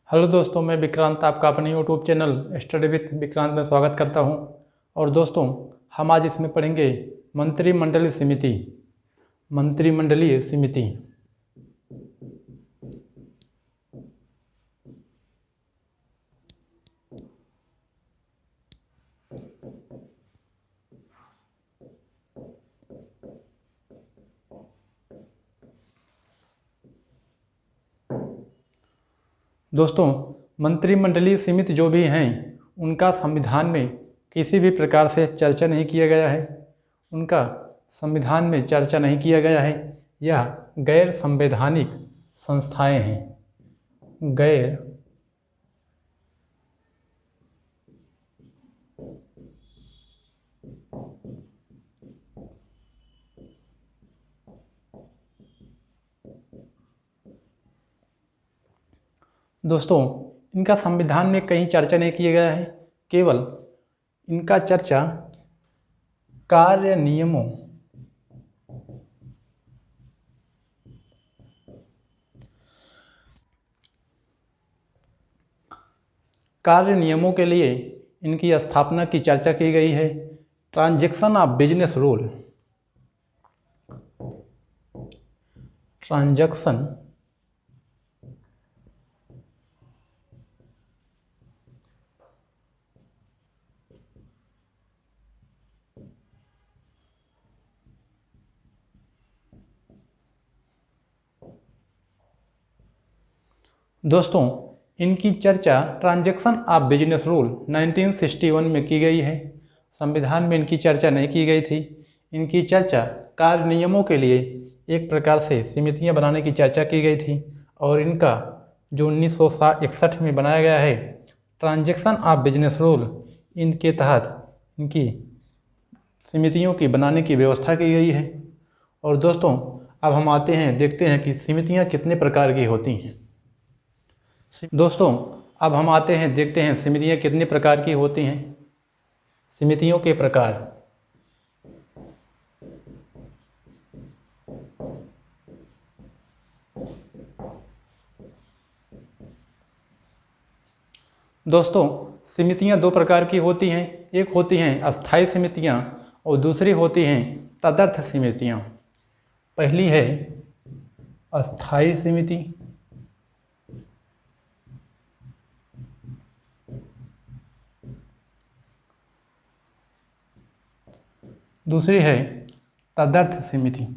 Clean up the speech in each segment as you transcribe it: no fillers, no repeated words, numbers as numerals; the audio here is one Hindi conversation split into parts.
हेलो दोस्तों, मैं विक्रांत आपका अपने YouTube channel study with Vikrant में स्वागत करता हूं। और दोस्तों, हम आज इसमें पढ़ेंगे मंत्रिमंडलीय समिति। मंत्रिमंडलीय समिति दोस्तों, मंत्रिमंडलीय समिति जो भी हैं उनका संविधान में किसी भी प्रकार से चर्चा नहीं किया गया है। उनका संविधान में चर्चा नहीं किया गया है। यह गैर संवैधानिक संस्थाएं हैं। गैर दोस्तों, इनका संविधान में कहीं चर्चा नहीं किया गया है। केवल इनका चर्चा कार्य नियमों के लिए इनकी स्थापना की चर्चा की गई है। Transaction of business rule, transaction दोस्तों, इनकी चर्चा ट्रांजैक्शन ऑफ बिजनेस रूल 1961 में की गई है। संविधान में इनकी चर्चा नहीं की गई थी। इनकी चर्चा कार्य नियमों के लिए एक प्रकार से समितियां बनाने की चर्चा की गई थी। और इनका जो 1961 में बनाया गया है ट्रांजैक्शन ऑफ बिजनेस रूल, इनके तहत इनकी समितियों की बनाने की व्यवस्था की गई है। और दोस्तों, अब हम आते हैं, देखते हैं कि समितियां कितने प्रकार की होती हैं। दोस्तों, अब हम आते हैं, देखते हैं समितियां कितने प्रकार की होती हैं। समितियों के प्रकार। दोस्तों, समितियां दो प्रकार की होती हैं। एक होती हैं अस्थायी समितियां और दूसरी होती हैं तदर्थ समितियां। पहली है अस्थायी समिति, दूसरी है तदर्थ समिति।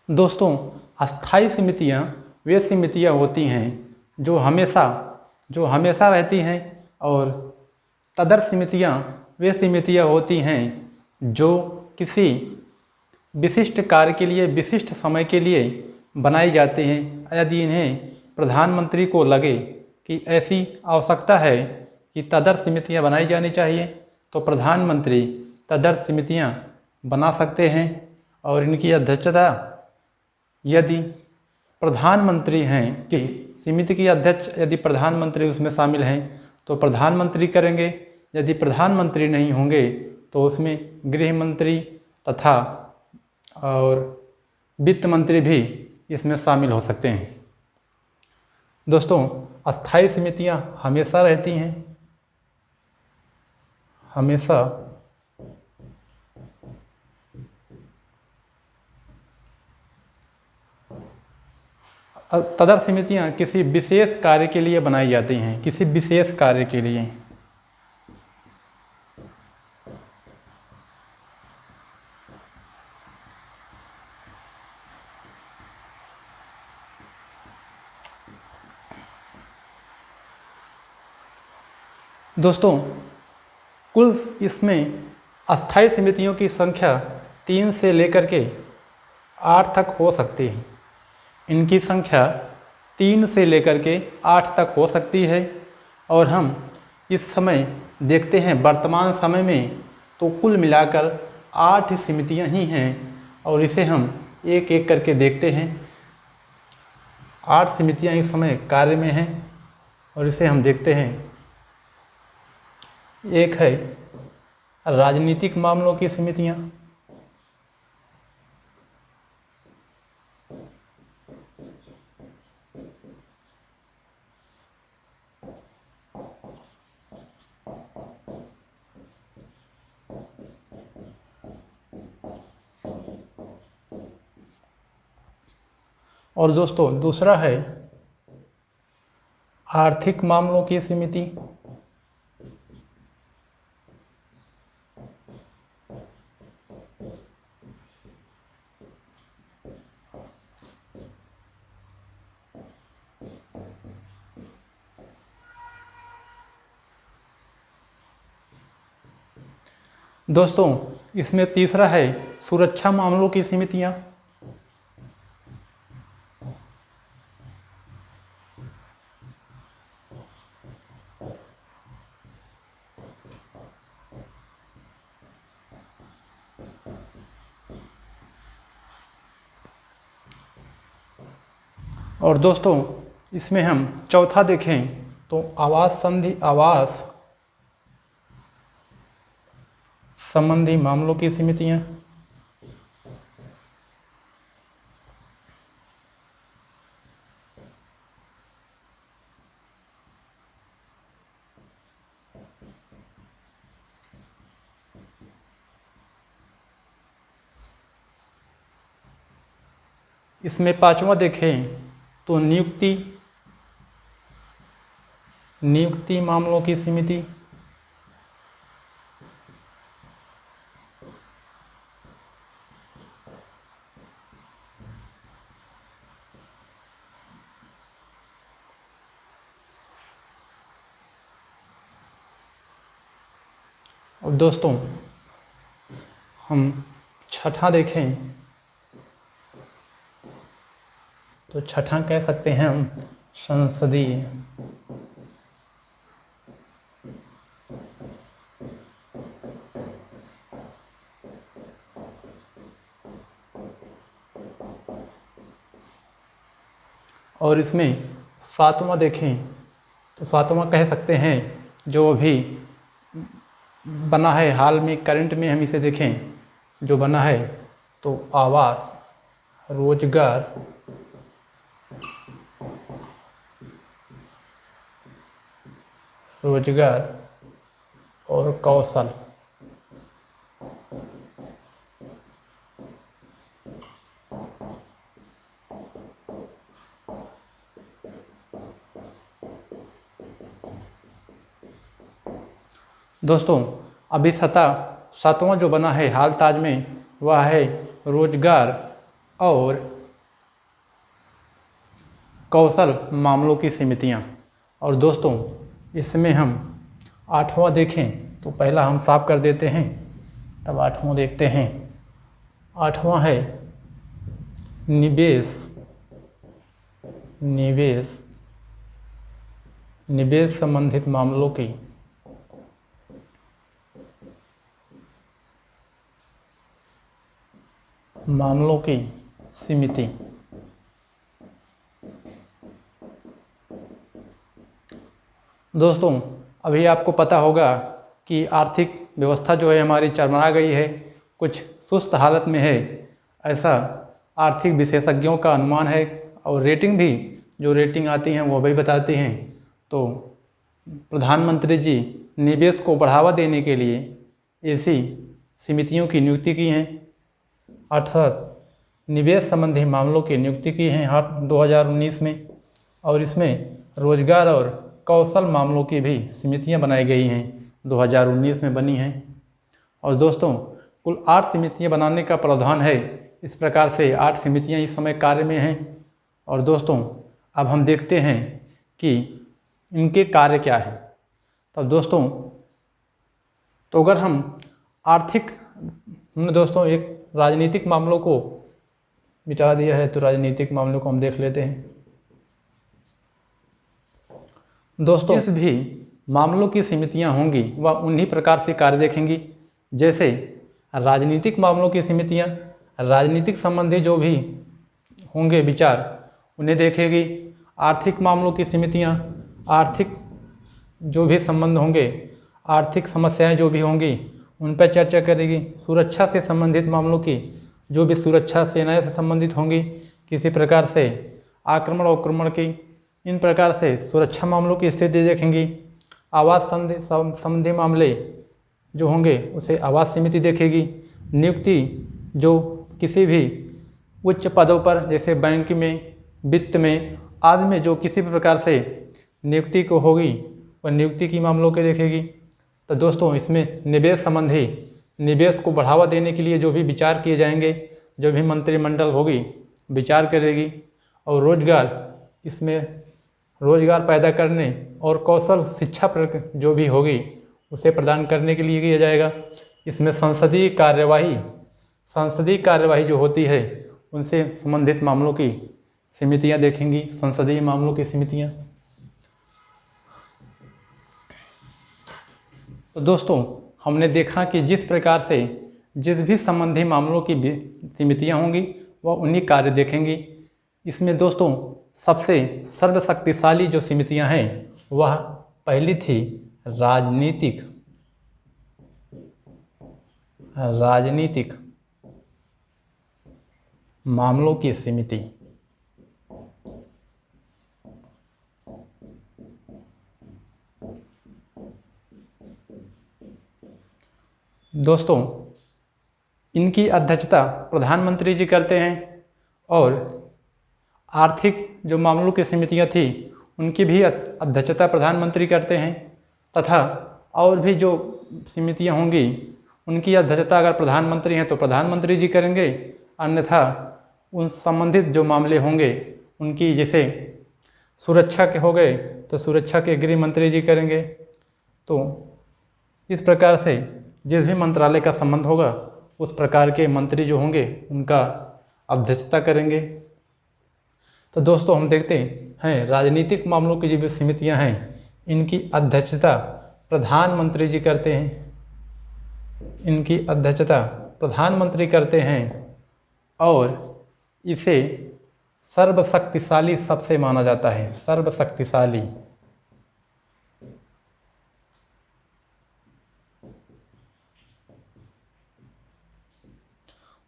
दोस्तों, अस्थायी समितियां वे समितियां होती हैं जो हमेशा रहती हैं। और तदर्थ समितियां वे समितियां होती हैं जो किसी विशिष्ट कार्य के लिए, विशिष्ट समय के लिए बनाई जाती हैं। यदि इन्हें प्रधानमंत्री को लगे कि ऐसी आवश्यकता है कि तदर्थ समितियां बनाई जानी चाहिए, तो प्रधानमंत्री तदर्थ समितियां बना सकते हैं। और इनकी अध्यक्षता यदि प्रधानमंत्री हैं कि समिति की अध्यक्ष यदि प्रधानमंत्री उसमें शामिल हैं तो प्रधानमंत्री करेंगे। यदि प्रधानमंत्री नहीं होंगे तो उसमें गृह मंत्री तथा और वित्त मंत्री भी इसमें शामिल हो सकते हैं। दोस्तों, अस्थायी समितियां हमेशा रहती हैं, हमेशा। तदर्थ समितियां किसी विशेष कार्य के लिए बनाई जाती हैं, किसी विशेष कार्य के लिए। दोस्तों, कुल इसमें अस्थायी समितियों की संख्या 3 से लेकर के 8 तक हो सकती है। इनकी संख्या 3 से लेकर के 8 तक हो सकती है। और हम इस समय देखते हैं, वर्तमान समय में तो कुल मिलाकर 8 समितियां ही हैं। और इसे हम एक एक करके देखते हैं। 8 समितियां इस समय कार्य में हैं और इसे हम देखते हैं। एक है राजनीतिक मामलों की समितियां, और दोस्तों दूसरा है आर्थिक मामलों की समिति। दोस्तों इसमें तीसरा है सुरक्षा मामलों की समितियां। और दोस्तों इसमें हम चौथा देखें तो आवास संबंधी मामलों की समितियां। इसमें पांचवा देखें तो नियुक्ति मामलों की समिति। और दोस्तों हम छठा देखें तो छठा कह सकते हैं हम संसदीय। और इसमें सातवां देखें तो सातवां कह सकते हैं जो अभी बना है हाल में करंट में, हम इसे देखें जो बना है तो आवास, रोजगार और कौशल। दोस्तों अभी सातवां जो बना है हाल ताज में वह है रोजगार और कौशल मामलों की समितियां। और दोस्तों इसमें हम आठवां देखें तो पहला हम साफ कर देते हैं, तब आठवां देखते हैं। आठवां है निवेश संबंधित मामलों की समिति। दोस्तों अभी आपको पता होगा कि आर्थिक व्यवस्था जो है हमारी चरमरा गई है, कुछ सुस्त हालत में है, ऐसा आर्थिक विशेषज्ञों का अनुमान है। और रेटिंग भी जो रेटिंग आती हैं वो भी बताती हैं। तो प्रधानमंत्री जी निवेश को बढ़ावा देने के लिए ऐसी समितियों की नियुक्ति की हैं, अर्थात निवेश संबंधी मामलों की नियुक्ति की हैं 2019 में। और इसमें रोजगार और कौशल मामलों की भी समितियां बनाई गई हैं, 2019 में बनी हैं। और दोस्तों कुल 8 समितियां बनाने का प्रावधान है। इस प्रकार से 8 समितियां इस समय कार्य में हैं। और दोस्तों अब हम देखते हैं कि इनके कार्य क्या हैं। तब दोस्तों तो अगर हम हमने दोस्तों एक राजनीतिक मामलों को मिटा दिया है, तो राजनीतिक मामलों को हम देख लेते हैं। दोस्तों जिस भी मामलों की समितियां होंगी वह उन्हीं प्रकार से कार्य देखेंगी। जैसे राजनीतिक मामलों की समितियां राजनीतिक संबंधी जो भी होंगे विचार उन्हें देखेगी। आर्थिक मामलों की समितियां आर्थिक जो भी संबंध होंगे, आर्थिक समस्याएं जो भी होंगी उन पर चर्चा करेगी। सुरक्षा से संबंधित मामलों की, जो भी सुरक्षा सेनाएं से संबंधित होंगी, किसी प्रकार से आक्रमण उक्रमण की, इन प्रकार से सुरक्षा मामलों की स्थिति देखेंगी। आवास संबंधी मामले जो होंगे उसे आवास समिति देखेगी। नियुक्ति जो किसी भी उच्च पदों पर, जैसे बैंक में, वित्त में आदि में जो किसी भी प्रकार से नियुक्ति को होगी, वह नियुक्ति की मामलों के देखेगी। तो दोस्तों, इसमें निवेश संबंधी, निवेश को बढ़ावा देने के लिए जो भी विचार किए जाएंगे, जो भी मंत्रिमंडल होगी विचार करेगी। और रोजगार, इसमें रोजगार पैदा करने और कौशल शिक्षा जो भी होगी उसे प्रदान करने के लिए किया जाएगा। इसमें संसदीय कार्यवाही जो होती है उनसे संबंधित मामलों की समितियां देखेंगी, संसदीय मामलों की समितियां। तो दोस्तों, हमने देखा कि जिस प्रकार से जिस भी संबंधी मामलों की समितियां होंगी वह उन्हीं कार्य देखेंगी। इसमें दोस्तों सबसे सर्वशक्तिशाली जो समितियां हैं वह पहली थी राजनीतिक मामलों की समिति। दोस्तों, इनकी अध्यक्षता प्रधानमंत्री जी करते हैं और आर्थिक जो मामलों की समितियां थी उनकी भी अध्यक्षता प्रधानमंत्री करते हैं, तथा और भी जो समितियां होंगी उनकी अध्यक्षता अगर प्रधानमंत्री हैं तो प्रधानमंत्री जी करेंगे, अन्यथा उन संबंधित जो मामले होंगे उनकी, जैसे सुरक्षा के हो गए तो सुरक्षा के गृह मंत्री जी करेंगे। तो इस प्रकार से जिस भी मंत्रालय का संबंध होगा उस प्रकार के मंत्री जो होंगे उनका अध्यक्षता करेंगे। तो दोस्तों, हम देखते हैं राजनीतिक मामलों की जो समितियां हैं इनकी अध्यक्षता प्रधानमंत्री जी करते हैं। इनकी अध्यक्षता प्रधानमंत्री करते हैं और इसे सर्वशक्तिशाली सबसे माना जाता है, सर्वशक्तिशाली।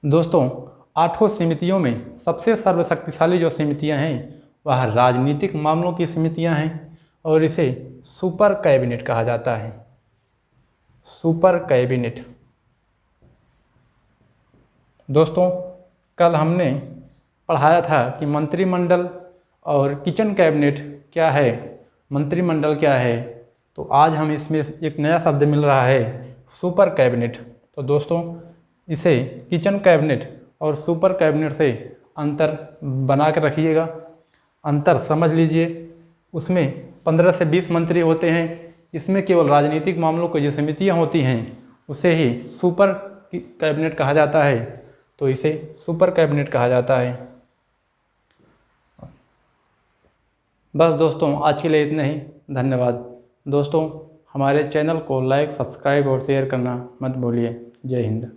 दोस्तों, 8 समितियों में सबसे सर्वशक्तिशाली जो समितियां हैं वह राजनीतिक मामलों की समितियां हैं और इसे सुपर कैबिनेट कहा जाता है, सुपर कैबिनेट। दोस्तों, कल हमने पढ़ाया था कि मंत्रिमंडल और किचन कैबिनेट क्या है, मंत्रिमंडल क्या है। तो आज हम इसमें एक नया शब्द मिल रहा है, सुपर कैबिनेट। तो दोस्तों, इसे किचन कैबिनेट और सुपर कैबिनेट से अंतर बना कर रखिएगा, अंतर समझ लीजिए। उसमें 15 से 20 मंत्री होते हैं, इसमें केवल राजनीतिक मामलों की जो समितियाँ होती हैं उसे ही सुपर कैबिनेट कहा जाता है, तो इसे सुपर कैबिनेट कहा जाता है। बस दोस्तों, आज के लिए इतना ही। धन्यवाद। दोस्तों, हमारे चैनल को लाइक, सब्सक्राइब और शेयर करना मत भूलिए। जय हिंद।